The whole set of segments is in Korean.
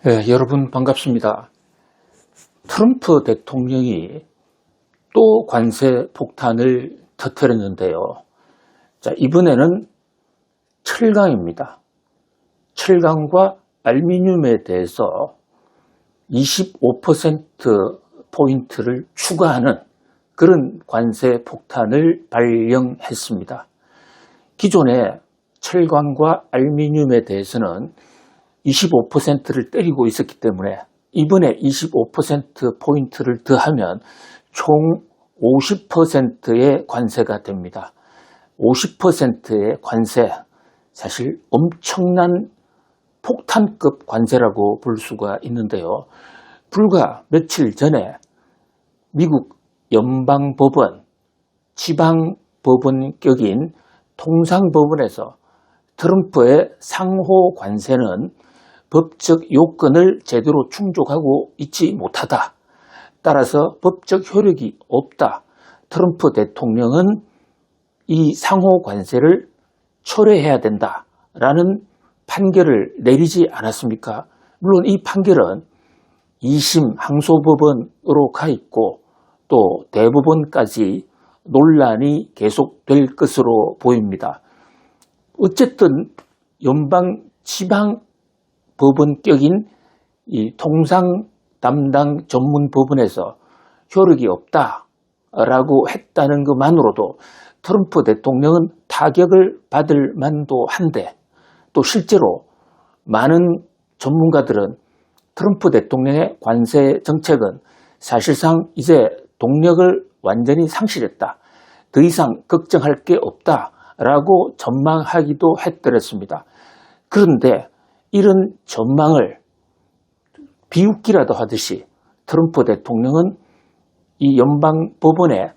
네, 여러분 반갑습니다. 트럼프 대통령이 또 관세 폭탄을 터뜨렸는데요. 자, 이번에는 철강입니다. 철강과 알루미늄에 대해서 25%포인트를 추가하는 그런 관세 폭탄을 발령했습니다. 기존에 철강과 알루미늄에 대해서는 25%를 때리고 있었기 때문에 이번에 25%포인트를 더하면 총 50%의 관세가 됩니다. 50%의 관세, 사실 엄청난 폭탄급 관세라고 볼 수가 있는데요. 불과 며칠 전에 미국 연방법원, 지방법원격인 통상법원에서 트럼프의 상호 관세는 법적 요건을 제대로 충족하고 있지 못하다. 따라서 법적 효력이 없다. 트럼프 대통령은 이 상호 관세를 철회해야 된다라는 판결을 내리지 않았습니까? 물론 이 판결은 2심 항소법원으로 가 있고 또 대법원까지 논란이 계속될 것으로 보입니다. 어쨌든 연방 지방 법원격인 이 통상 담당 전문 법원에서 효력이 없다라고 했다는 것만으로도 트럼프 대통령은 타격을 받을 만도 한데, 또 실제로 많은 전문가들은 트럼프 대통령의 관세 정책은 사실상 이제 동력을 완전히 상실했다. 더 이상 걱정할 게 없다라고 전망하기도 했더랬습니다. 그런데 이런 전망을 비웃기라도 하듯이 트럼프 대통령은 이 연방법원의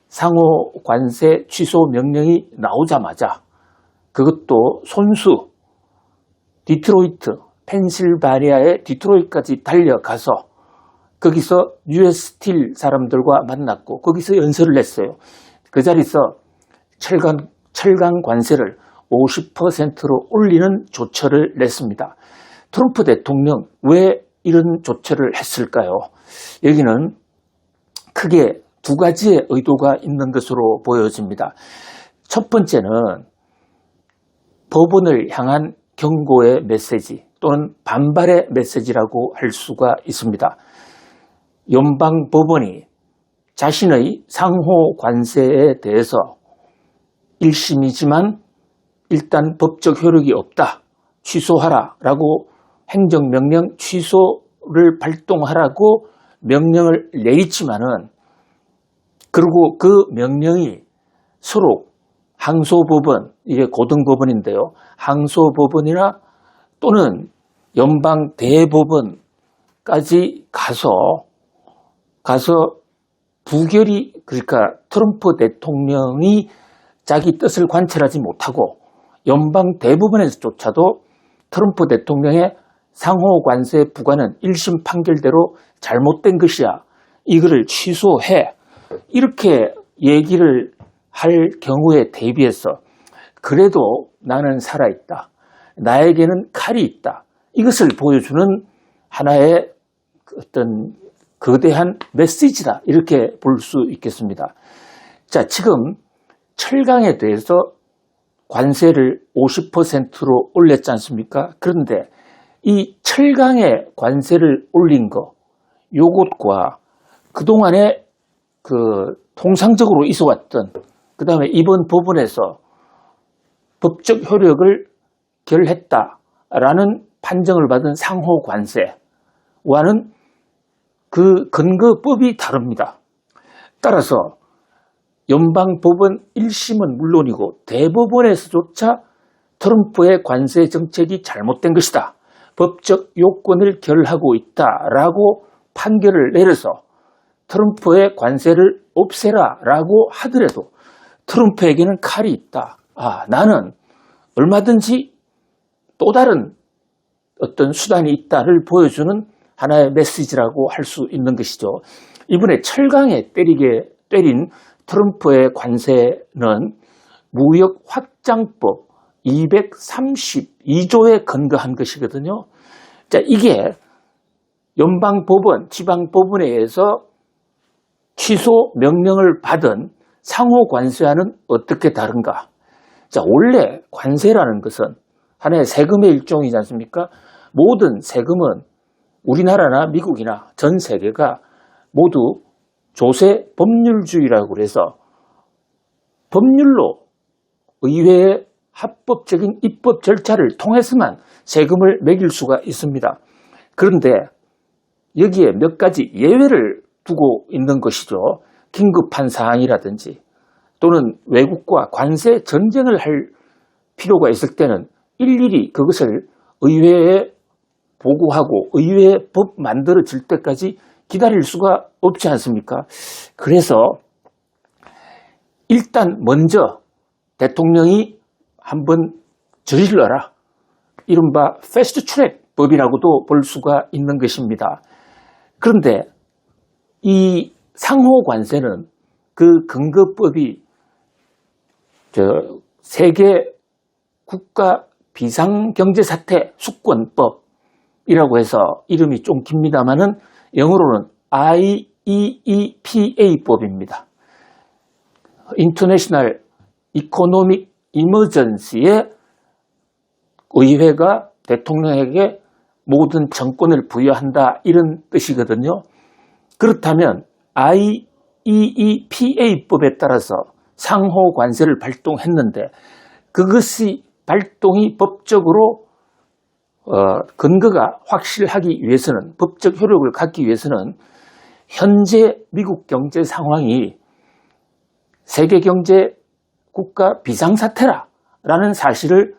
상호 관세 취소 명령이 나오자마자 그것도 손수 디트로이트, 펜실바니아의 디트로이트까지 달려가서 거기서 US 스틸 사람들과 만났고 거기서 연설을 했어요. 그 자리에서 철강 관세를 50%로 올리는 조처를 냈습니다. 트럼프 대통령 왜 이런 조처를 했을까요? 여기는 크게 두 가지의 의도가 있는 것으로 보여집니다. 첫 번째는 법원을 향한 경고의 메시지 또는 반발의 메시지라고 할 수가 있습니다. 연방법원이 자신의 상호 관세에 대해서 1심이지만 일단 법적 효력이 없다. 취소하라 라고 행정명령 취소를 발동하라고 명령을 내렸지만은, 그리고 그 명령이 서로 항소법원, 이게 고등법원인데요. 항소법원이나 또는 연방 대법원까지 가서 부결이, 그러니까 트럼프 대통령이 자기 뜻을 관철하지 못하고 연방 대법원에서조차도 트럼프 대통령의 상호 관세 부과는 1심 판결대로 잘못된 것이야. 이거를 취소해. 이렇게 얘기를 할 경우에 대비해서 그래도 나는 살아있다. 나에게는 칼이 있다. 이것을 보여주는 하나의 어떤 거대한 메시지다. 이렇게 볼 수 있겠습니다. 자, 지금 철강에 대해서 관세를 50%로 올렸지 않습니까? 그런데 이 철강에 관세를 올린 거, 요것과 그동안에 통상적으로 있어왔던, 그 다음에 이번 법원에서 법적 효력을 결했다라는 판정을 받은 상호 관세와는 그 근거법이 다릅니다. 따라서 연방법원 1심은 물론이고 대법원에서조차 트럼프의 관세 정책이 잘못된 것이다. 법적 요건을 결하고 있다라고 판결을 내려서 트럼프의 관세를 없애라라고 하더라도 트럼프에게는 칼이 있다. 나는 얼마든지 또 다른 어떤 수단이 있다를 보여주는 하나의 메시지라고 할 수 있는 것이죠. 이번에 철강에 때린 트럼프의 관세는 무역 확장법 232조에 근거한 것이거든요. 자, 이게 연방법원, 지방법원에 의해서 취소 명령을 받은 상호 관세와는 어떻게 다른가? 자, 원래 관세라는 것은 하나의 세금의 일종이지 않습니까? 모든 세금은 우리나라나 미국이나 전 세계가 모두 조세 법률주의라고 해서 법률로 의회의 합법적인 입법 절차를 통해서만 세금을 매길 수가 있습니다. 그런데 여기에 몇 가지 예외를 두고 있는 것이죠. 긴급한 사항이라든지 또는 외국과 관세 전쟁을 할 필요가 있을 때는 일일이 그것을 의회에 보고하고 의회에 법 만들어질 때까지 기다릴 수가 없지 않습니까? 그래서 일단 먼저 대통령이 한번 저질러라. 이른바 패스트 트랙 법이라고도 볼 수가 있는 것입니다. 그런데 이 상호 관세는 그 근거법이 세계 국가 비상경제사태 수권법이라고 해서 이름이 좀 깁니다만은 영어로는 IEEPA법입니다. 인터내셔널 이코노믹 이머전시에 의회가 대통령에게 모든 정권을 부여한다 이런 뜻이거든요. 그렇다면 IEEPA법에 따라서 상호 관세를 발동했는데 그것이 발동이 법적으로 근거가 확실하기 위해서는 법적 효력을 갖기 위해서는 현재 미국 경제 상황이 세계 경제 국가 비상사태라는 사실을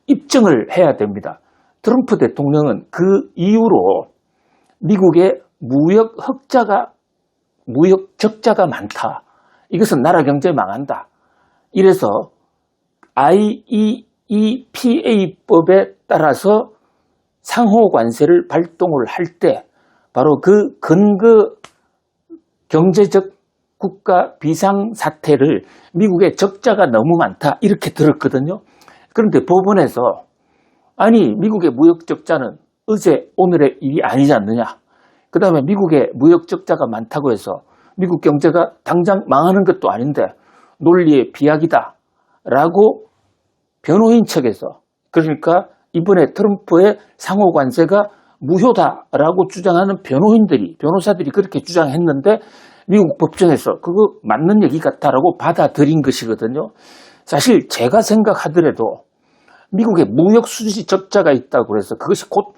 입증을 해야 됩니다. 트럼프 대통령은 그 이후로 미국의 무역 적자가 많다. 이것은 나라 경제 망한다. 이래서 IEEPA법에 따라서 상호 관세를 발동을 할 때 바로 그 근거 경제적 국가 비상사태를 미국의 적자가 너무 많다 이렇게 들었거든요. 그런데 법원에서 아니 미국의 무역 적자는 어제 오늘의 일이 아니지 않느냐. 그 다음에 미국의 무역 적자가 많다고 해서 미국 경제가 당장 망하는 것도 아닌데 논리의 비약이다 라고 변호인 측에서 그러니까 이번에 트럼프의 상호 관세가 무효다라고 주장하는 변호사들이 그렇게 주장했는데 미국 법정에서 그거 맞는 얘기 같다라고 받아들인 것이거든요. 사실 제가 생각하더라도 미국의 무역 수지 적자가 있다고 해서 그것이 곧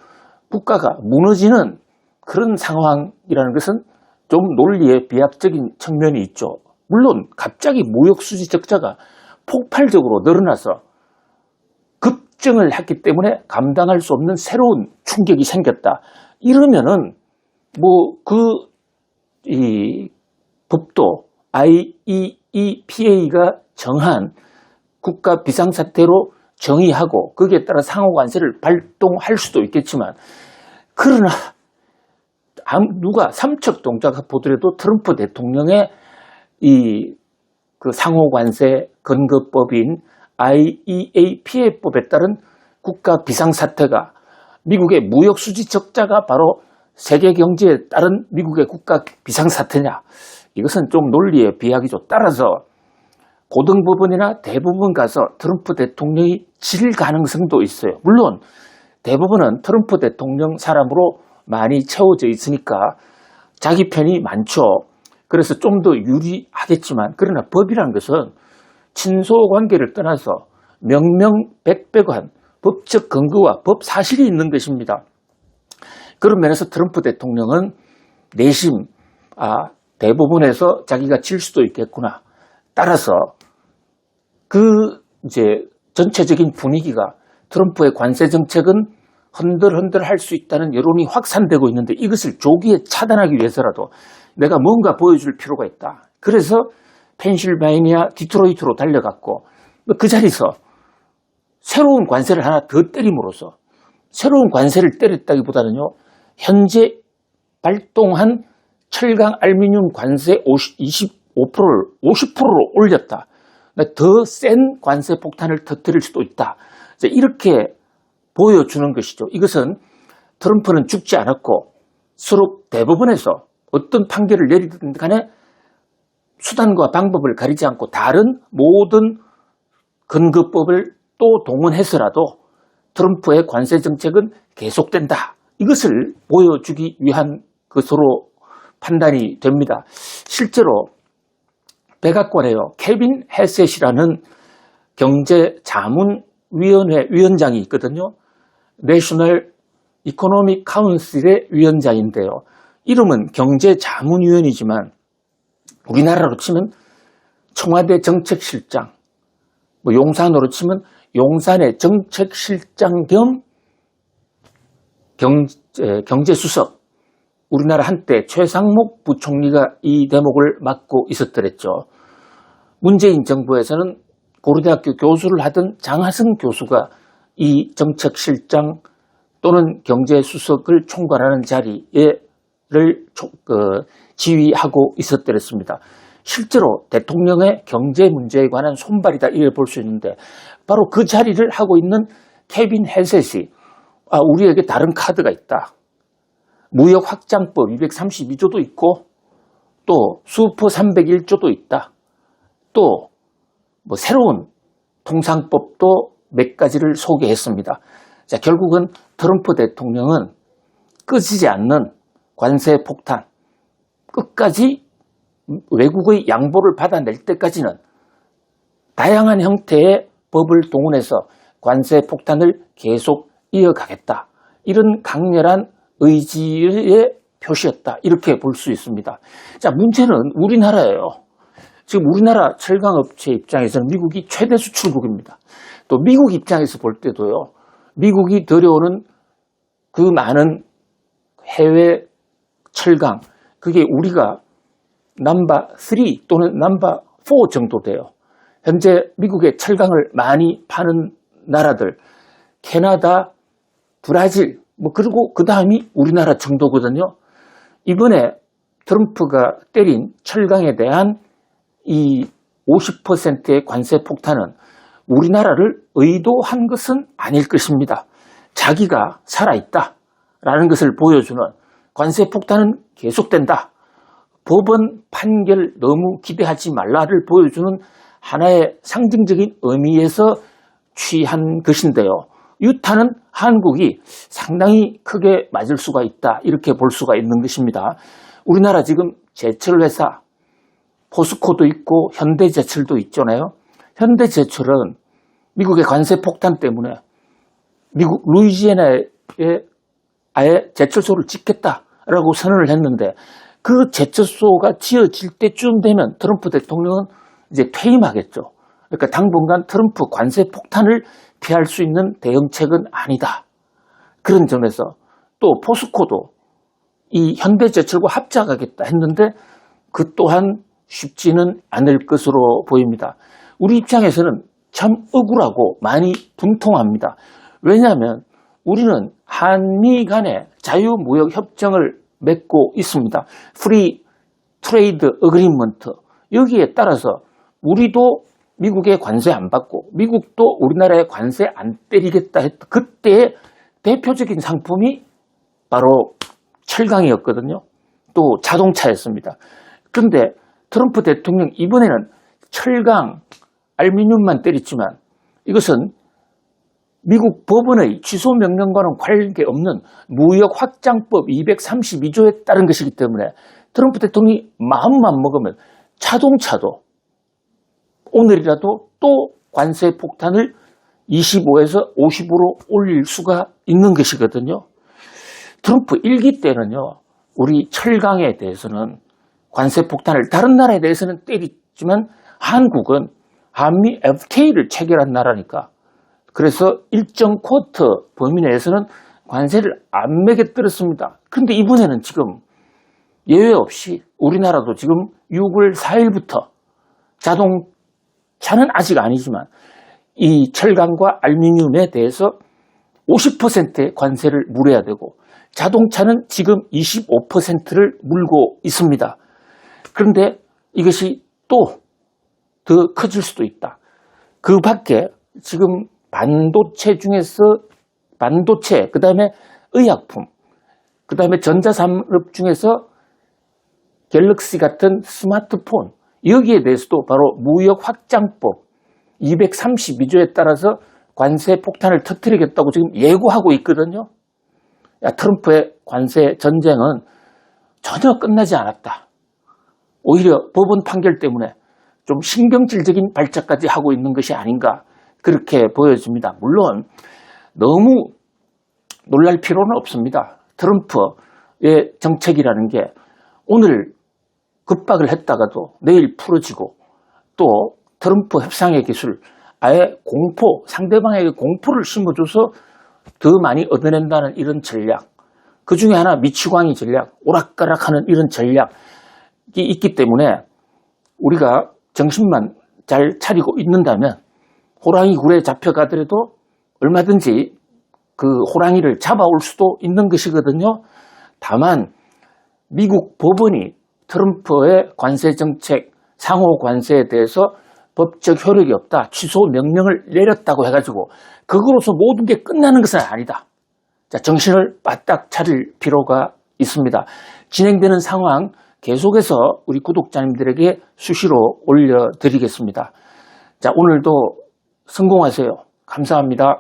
국가가 무너지는 그런 상황이라는 것은 좀 논리의 비약적인 측면이 있죠. 물론 갑자기 무역 수지 적자가 폭발적으로 늘어나서 급증을 했기 때문에 감당할 수 없는 새로운 충격이 생겼다. 이러면은 이 법도 IEEPA가 정한 국가 비상사태로 정의하고 거기에 따라 상호관세를 발동할 수도 있겠지만 그러나 누가 삼척 동자가 보더라도 트럼프 대통령의 그 상호관세 근거법인 IEEPA법에 따른 국가 비상사태가 미국의 무역 수지 적자가 바로 세계 경제에 따른 미국의 국가 비상사태냐? 이것은 좀 논리의 비약이죠. 따라서 고등법원이나 대법원 가서 트럼프 대통령이 질 가능성도 있어요. 물론 대법원은 트럼프 대통령 사람으로 많이 채워져 있으니까 자기 편이 많죠. 그래서 좀 더 유리하겠지만 그러나 법이라는 것은 친소관계를 떠나서 명명백백한 법적 근거와 법 사실이 있는 것입니다. 그런 면에서 트럼프 대통령은 내심 대법원에서 자기가 질 수도 있겠구나. 따라서 이제 전체적인 분위기가 트럼프의 관세 정책은 흔들흔들 할 수 있다는 여론이 확산되고 있는데 이것을 조기에 차단하기 위해서라도 내가 뭔가 보여줄 필요가 있다. 그래서 펜실베이니아 디트로이트로 달려갔고 그 자리에서 새로운 관세를 하나 더 때림으로써 새로운 관세를 때렸다기보다는요. 현재 발동한 철강 알루미늄 관세 25%를 50%로 올렸다. 더 센 관세 폭탄을 터뜨릴 수도 있다. 이렇게 보여주는 것이죠. 이것은 트럼프는 죽지 않았고 서로 대법원에서 어떤 판결을 내리든 간에 수단과 방법을 가리지 않고 다른 모든 근거법을 또 동원해서라도 트럼프의 관세 정책은 계속된다. 이것을 보여주기 위한 것으로 판단이 됩니다. 실제로 백악관에요, 케빈 헤셋이라는 경제자문위원회 위원장이 있거든요. 내셔널 이코노믹 카운슬의 위원장인데요. 이름은 경제자문위원이지만 우리나라로 치면 청와대 정책실장, 용산으로 치면 용산의 정책실장 겸 경제수석, 우리나라 한때 최상목 부총리가 이 대목을 맡고 있었더랬죠. 문재인 정부에서는 고려대학교 교수를 하던 장하성 교수가 이 정책실장 또는 경제수석을 총괄하는 자리를 지휘하고 있었더랬습니다. 실제로 대통령의 경제 문제에 관한 손발이다 이렇게 볼 수 있는데 바로 그 자리를 하고 있는 케빈 헤셋이 우리에게 다른 카드가 있다. 무역 확장법 232조도 있고 또 수퍼 301조도 있다. 또 새로운 통상법도 몇 가지를 소개했습니다. 자, 결국은 트럼프 대통령은 꺼지지 않는 관세 폭탄, 끝까지 외국의 양보를 받아낼 때까지는 다양한 형태의 법을 동원해서 관세 폭탄을 계속 이어가겠다. 이런 강렬한 의지의 표시였다. 이렇게 볼 수 있습니다. 자, 문제는 우리나라예요. 지금 우리나라 철강업체 입장에서는 미국이 최대 수출국입니다. 또 미국 입장에서 볼 때도요. 미국이 들여오는 그 많은 해외 철강, 그게 우리가 넘버 3 또는 넘버 4 정도 돼요. 현재 미국의 철강을 많이 파는 나라들, 캐나다, 브라질, 그리고 그 다음이 우리나라 정도거든요. 이번에 트럼프가 때린 철강에 대한 이 50%의 관세 폭탄은 우리나라를 의도한 것은 아닐 것입니다. 자기가 살아있다라는 것을 보여주는 관세 폭탄은 계속된다. 법원 판결 너무 기대하지 말라를 보여주는 하나의 상징적인 의미에서 취한 것인데요. 유타는 한국이 상당히 크게 맞을 수가 있다. 이렇게 볼 수가 있는 것입니다. 우리나라 지금 제철회사 포스코도 있고 현대제철도 있잖아요. 현대제철은 미국의 관세 폭탄 때문에 미국 루이지애나에 아예 제철소를 짓겠다라고 선언을 했는데 그 제철소가 지어질 때쯤 되면 트럼프 대통령은 이제 퇴임하겠죠. 그러니까 당분간 트럼프 관세 폭탄을 피할 수 있는 대응책은 아니다. 그런 점에서 또 포스코도 이 현대제철과 합작하겠다 했는데 그 또한 쉽지는 않을 것으로 보입니다. 우리 입장에서는 참 억울하고 많이 분통합니다. 왜냐하면 우리는 한미 간의 자유무역 협정을 맺고 있습니다. 프리 트레이드 어그리먼트. 여기에 따라서 우리도 미국의 관세 안 받고 미국도 우리나라에 관세 안 때리겠다 했던 그때의 대표적인 상품이 바로 철강이었거든요. 또 자동차였습니다. 그런데 트럼프 대통령 이번에는 철강, 알루미늄만 때렸지만 이것은 미국 법원의 취소 명령과는 관계없는 무역 확장법 232조에 따른 것이기 때문에 트럼프 대통령이 마음만 먹으면 자동차도 오늘이라도 또 관세 폭탄을 25에서 50으로 올릴 수가 있는 것이거든요. 트럼프 1기 때는요, 우리 철강에 대해서는 관세 폭탄을 다른 나라에 대해서는 때리지만 한국은 한미 FTA를 체결한 나라니까 그래서 일정 쿼터 범위 내에서는 관세를 안 매겨들었습니다. 그런데 이번에는 지금 예외 없이 우리나라도 지금 6월 4일부터 자동차는 아직 아니지만 이 철강과 알루미늄에 대해서 50%의 관세를 물어야 되고 자동차는 지금 25%를 물고 있습니다. 그런데 이것이 또 더 커질 수도 있다. 그 밖에 지금 반도체 중에서 반도체, 그 다음에 의약품, 그 다음에 전자산업 중에서 갤럭시 같은 스마트폰, 여기에 대해서도 바로 무역 확장법 232조에 따라서 관세 폭탄을 터뜨리겠다고 지금 예고하고 있거든요. 트럼프의 관세 전쟁은 전혀 끝나지 않았다. 오히려 법원 판결 때문에 좀 신경질적인 발작까지 하고 있는 것이 아닌가, 그렇게 보여집니다. 물론 너무 놀랄 필요는 없습니다. 트럼프의 정책이라는 게 오늘 급박을 했다가도 내일 풀어지고, 또 트럼프 협상의 기술, 아예 공포, 상대방에게 공포를 심어줘서 더 많이 얻어낸다는 이런 전략, 그 중에 하나 미치광이 전략, 오락가락하는 이런 전략이 있기 때문에 우리가 정신만 잘 차리고 있는다면 호랑이 굴에 잡혀가더라도 얼마든지 그 호랑이를 잡아올 수도 있는 것이거든요. 다만 미국 법원이 트럼프의 관세 정책, 상호 관세에 대해서 법적 효력이 없다, 취소 명령을 내렸다고 해가지고 그거로서 모든 게 끝나는 것은 아니다. 자, 정신을 바짝 차릴 필요가 있습니다. 진행되는 상황 계속해서 우리 구독자님들에게 수시로 올려드리겠습니다. 자, 오늘도 성공하세요. 감사합니다.